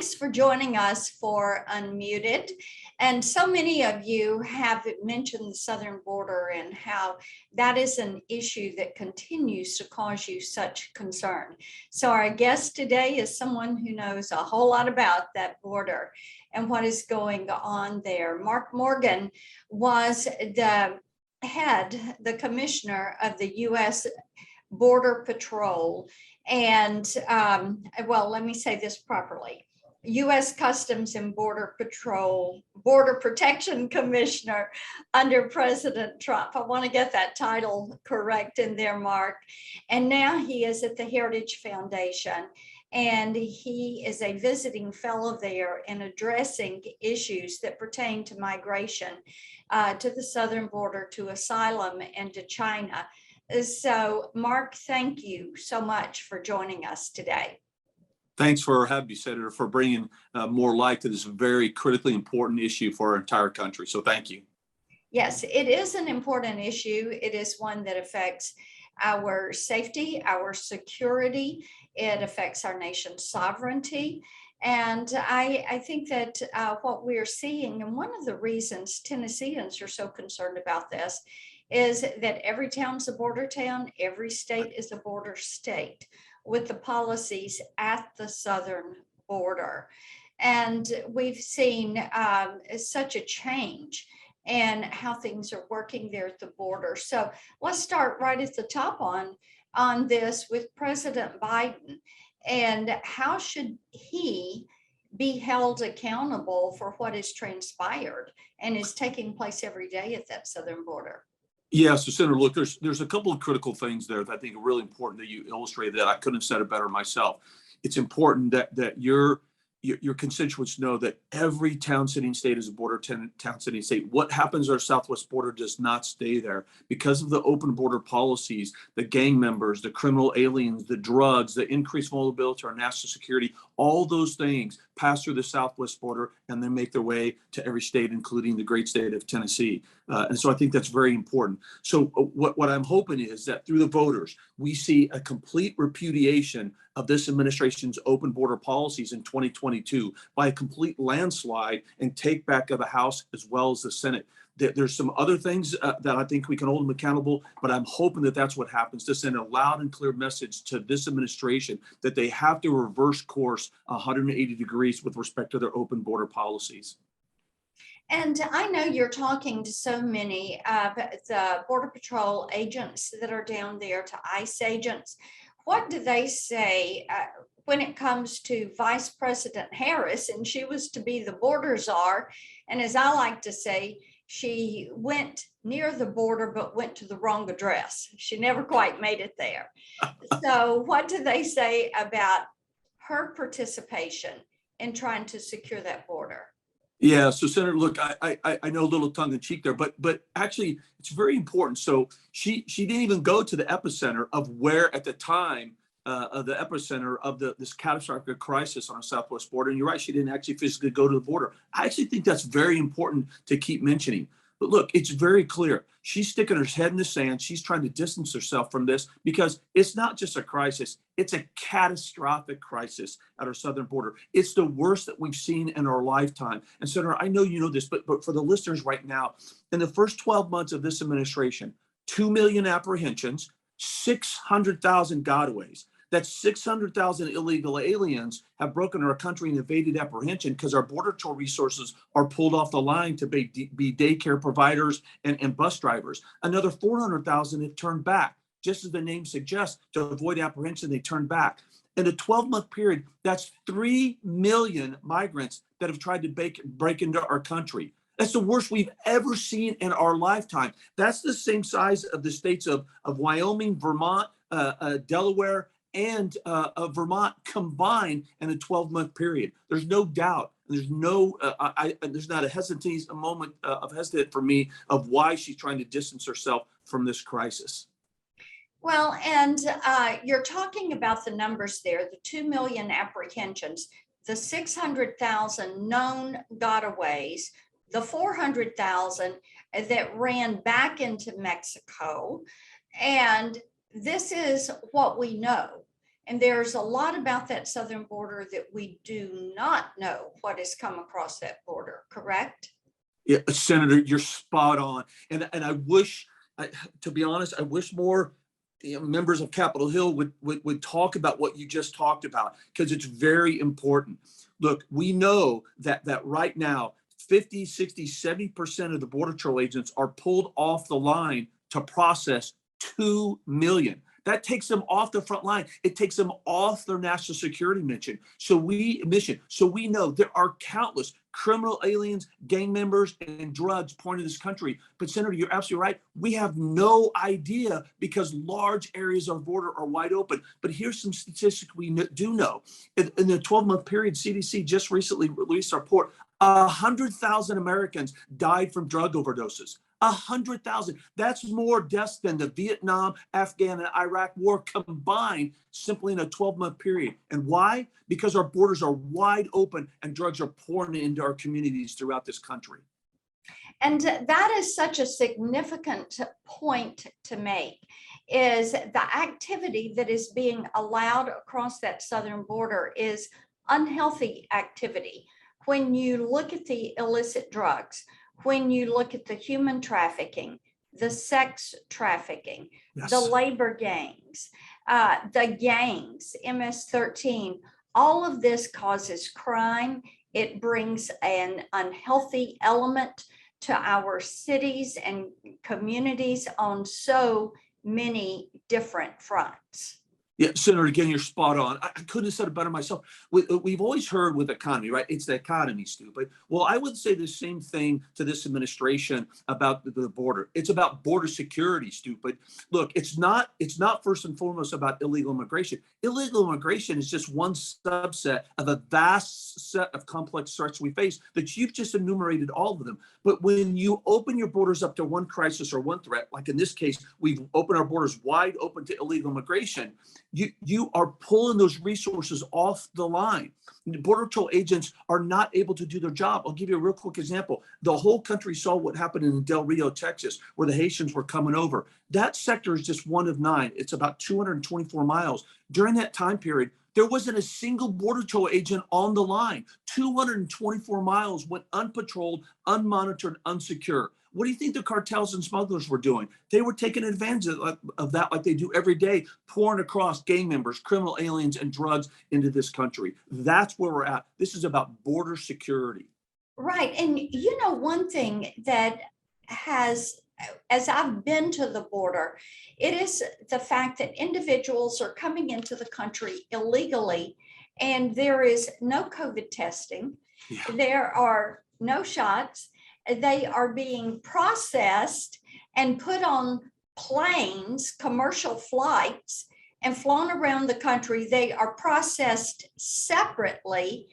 Thanks for joining us for Unmuted. And so many of you have mentioned the southern border and how that is an issue that continues to cause you such concern. So our guest today is someone who knows a whole lot about that border and what is going on there. Mark Morgan was the commissioner of the U.S. Border Patrol. And well, let me say this properly. U.S. Customs and Border Patrol, Border Protection Commissioner under President Trump. I want to get that title correct in there, Mark. And now he is at the Heritage Foundation, and he is a visiting fellow there and addressing issues that pertain to migration to the southern border, to asylum, and to China. So, Mark, thank you so much for joining us today. Thanks for having me, Senator, for bringing more light to this very critically important issue for our entire country. So thank you. Yes, it is an important issue. It is one that affects our safety, our security. It affects our nation's sovereignty. And I think that what we're seeing, and one of the reasons Tennesseans are so concerned about this, is that every town's a border town, every state is a border state, with the policies at the southern border. And we've seen such a change in how things are working there at the border. So let's start right at the top on this with President Biden. And how should he be held accountable for what has transpired and is taking place every day at that southern border? Yeah, so Senator, look, there's a couple of critical things there that I think are really important that you illustrated that I couldn't have said it better myself. It's important that your constituents know that every town, city, and state is a border town, city, and state. What happens at our southwest border does not stay there. Because of the open border policies, the gang members, the criminal aliens, the drugs, the increased vulnerability to our national security, all those things pass through the southwest border and then make their way to every state, including the great state of Tennessee. And so I think that's very important. So what I'm hoping is that through the voters, we see a complete repudiation of this administration's open border policies in 2022 by a complete landslide and take back of the House as well as the Senate. There's some other things that I think we can hold them accountable, but I'm hoping that that's what happens, to send a loud and clear message to this administration that they have to reverse course 180 degrees with respect to their open border policies. And I know you're talking to so many of the Border Patrol agents that are down there, to ICE agents. What do they say when it comes to Vice President Harris? And she was to be the border czar. And as I like to say, she went near the border, but went to the wrong address. She never quite made it there. So what do they say about her participation in trying to secure that border? Yeah, so Senator, look, I know a little tongue in cheek there, but actually it's very important. So she didn't even go to the epicenter of where at the time of the epicenter of this catastrophic crisis on the southwest border. And you're right, she didn't actually physically go to the border. I actually think that's very important to keep mentioning. But look, it's very clear. She's sticking her head in the sand. She's trying to distance herself from this because it's not just a crisis. It's a catastrophic crisis at our southern border. It's the worst that we've seen in our lifetime. And Senator, I know you know this, but for the listeners right now, in the first 12 months of this administration, 2 million apprehensions, 600,000 gotaways. That's 600,000 illegal aliens have broken our country and evaded apprehension because our border patrol resources are pulled off the line to be daycare providers and bus drivers. Another 400,000 have turned back. Just as the name suggests, to avoid apprehension, they turn back. In a 12-month period, that's 3 million migrants that have tried to break into our country. That's the worst we've ever seen in our lifetime. That's the same size of the states of Wyoming, Vermont, Delaware, and Vermont combined in a 12-month period. There's no doubt. There's no, there's not a moment of hesitant for me of why she's trying to distance herself from this crisis. Well, and you're talking about the numbers there, the 2 million apprehensions, the 600,000 known gotaways, the 400,000 that ran back into Mexico. And this is what we know. And there's a lot about that southern border that we do not know what has come across that border, correct? Yeah, Senator, you're spot on. And I wish, to be honest, I wish more members of Capitol Hill would talk about what you just talked about, because it's very important. Look, we know that right now, 50, 60, 70% of the Border Patrol agents are pulled off the line to process 2 million. That takes them off the front line. It takes them off their national security mission. So we know there are countless criminal aliens, gang members, and drugs pouring into this country. But Senator, you're absolutely right. We have no idea because large areas of border are wide open. But here's some statistics we do know. In the 12-month period, CDC just recently released a report. 100,000 Americans died from drug overdoses. 100,000. That's more deaths than the Vietnam, Afghan, and Iraq war combined simply in a 12-month period. And why? Because our borders are wide open and drugs are pouring into our communities throughout this country. And that is such a significant point to make, is the activity that is being allowed across that southern border is unhealthy activity. When you look at the illicit drugs, when you look at the human trafficking, the sex trafficking, Yes. the labor gangs, the gangs, MS-13, all of this causes crime. It brings an unhealthy element to our cities and communities on so many different fronts. Yeah, Senator, again, you're spot on. I couldn't have said it better myself. We've always heard with economy, right? It's the economy, stupid. Well, I would say the same thing to this administration about the border. It's about border security, stupid. Look, it's not first and foremost about illegal immigration. Illegal immigration is just one subset of a vast set of complex threats we face that you've just enumerated all of them. But when you open your borders up to one crisis or one threat, like in this case, we've opened our borders wide open to illegal immigration, you are pulling those resources off the line. The Border Patrol agents are not able to do their job. I'll give you a real quick example. The whole country saw what happened in Del Rio, Texas, where the Haitians were coming over. That sector is just one of 9. It's about 224 miles. During that time period, there wasn't a single Border Patrol agent on the line. 224 miles went unpatrolled, unmonitored, unsecure. What do you think the cartels and smugglers were doing? They were taking advantage of that like they do every day, pouring across gang members, criminal aliens, and drugs into this country. That's where we're at. This is about border security. Right. And you know, one thing that has, as I've been to the border, it is the fact that individuals are coming into the country illegally and there is no COVID testing. Yeah. There are no shots. They are being processed and put on planes, commercial flights, and flown around the country. They are processed separately.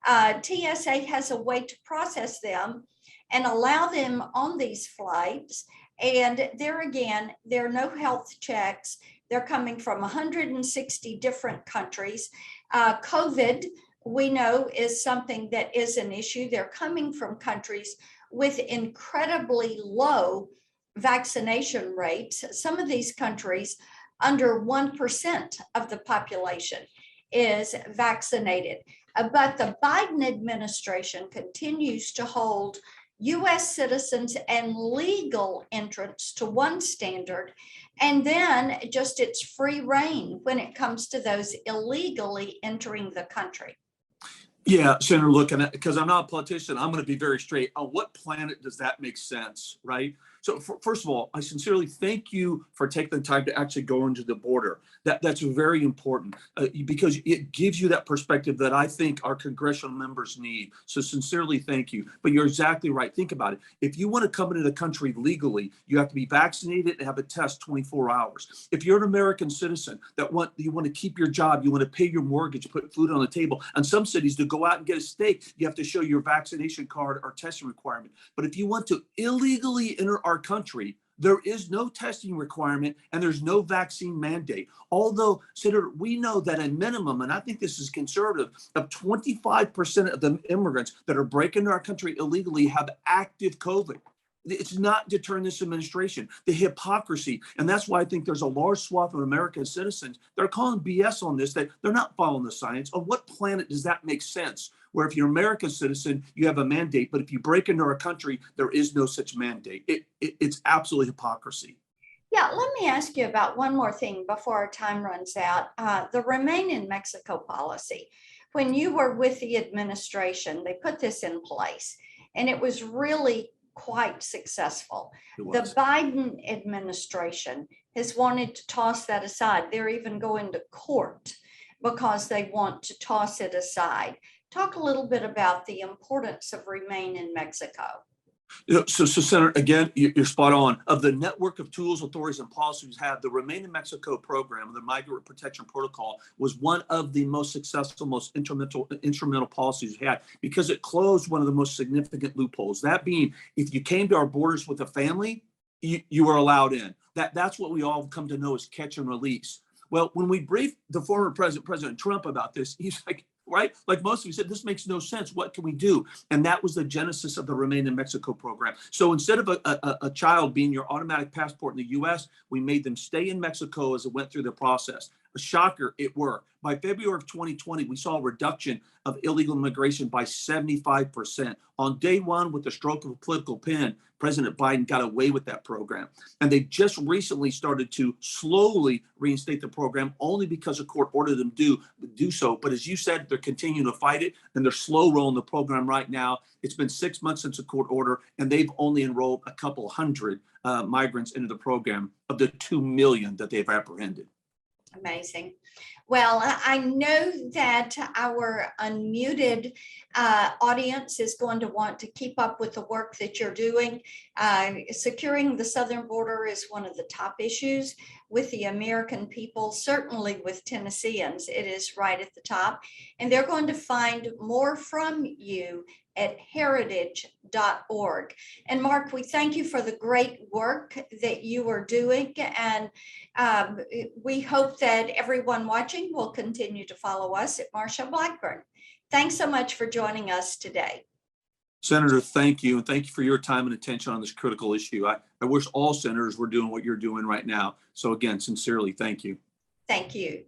TSA has a way to process them and allow them on these flights. And there again, there are no health checks. They're coming from 160 different countries. COVID, we know, is something that is an issue. They're coming from countries with incredibly low vaccination rates. Some of these countries, under 1% of the population is vaccinated. But the Biden administration continues to hold U.S. citizens and legal entrants to one standard, and then just it's free reign when it comes to those illegally entering the country. Yeah, Senator, look, because I'm not a politician, I'm going to be very straight. On what planet does that make sense, right? So first of all, I sincerely thank you for taking the time to actually go into the border. That's very important because it gives you that perspective that I think our congressional members need. So sincerely, thank you. But you're exactly right. Think about it. If you want to come into the country legally, you have to be vaccinated and have a test 24 hours. If you're an American citizen you want to keep your job, you want to pay your mortgage, put food on the table. In some cities, to go out and get a steak, you have to show your vaccination card or testing requirement. But if you want to illegally enter our country, there is no testing requirement and there's no vaccine mandate. Although, Senator, we know that a minimum, and I think this is conservative, of 25% of the immigrants that are breaking into our country illegally have active COVID. It's not deterring this administration, the hypocrisy. And that's why I think there's a large swath of American citizens that are calling BS on this, that they're not following the science. On what planet does that make sense? Where if you're an American citizen, you have a mandate, but if you break into our country, there is no such mandate. It's absolutely hypocrisy. Yeah, let me ask you about one more thing before our time runs out. The Remain in Mexico policy. When you were with the administration, they put this in place, and it was really quite successful. The Biden administration has wanted to toss that aside. They're even going to court because they want to toss it aside. Talk a little bit about the importance of Remain in Mexico. So, Senator, again, you're spot on. Of the network of tools, authorities, and policies we have, the Remain in Mexico program, the Migrant Protection Protocol, was one of the most successful, most instrumental policies we had, because it closed one of the most significant loopholes. That being, if you came to our borders with a family, you were allowed in. That's what we all come to know as catch and release. Well, when we briefed the former President Trump about this, he's like, right? Like most of you said, this makes no sense. What can we do? And that was the genesis of the Remain in Mexico program. So instead of a child being your automatic passport in the U.S., we made them stay in Mexico as it went through the process. A shocker, it worked. By February of 2020, we saw a reduction of illegal immigration by 75%. On day one, with the stroke of a political pen, President Biden got away with that program. And they just recently started to slowly reinstate the program, only because a court ordered them to do so. But as you said, they're continuing to fight it, and they're slow rolling the program right now. It's been 6 months since a court order, and they've only enrolled a couple hundred migrants into the program of the 2 million that they've apprehended. Amazing. Well, I know that our unmuted audience is going to want to keep up with the work that you're doing. Securing the southern border is one of the top issues with the American people, certainly with Tennesseans. It is right at the top. And they're going to find more from you at heritage.org. And Mark, we thank you for the great work that you are doing. And we hope that everyone watching will continue to follow us at Marsha Blackburn. Thanks so much for joining us today. Senator, thank you. And thank you for your time and attention on this critical issue. I wish all senators were doing what you're doing right now. So again, sincerely, thank you. Thank you.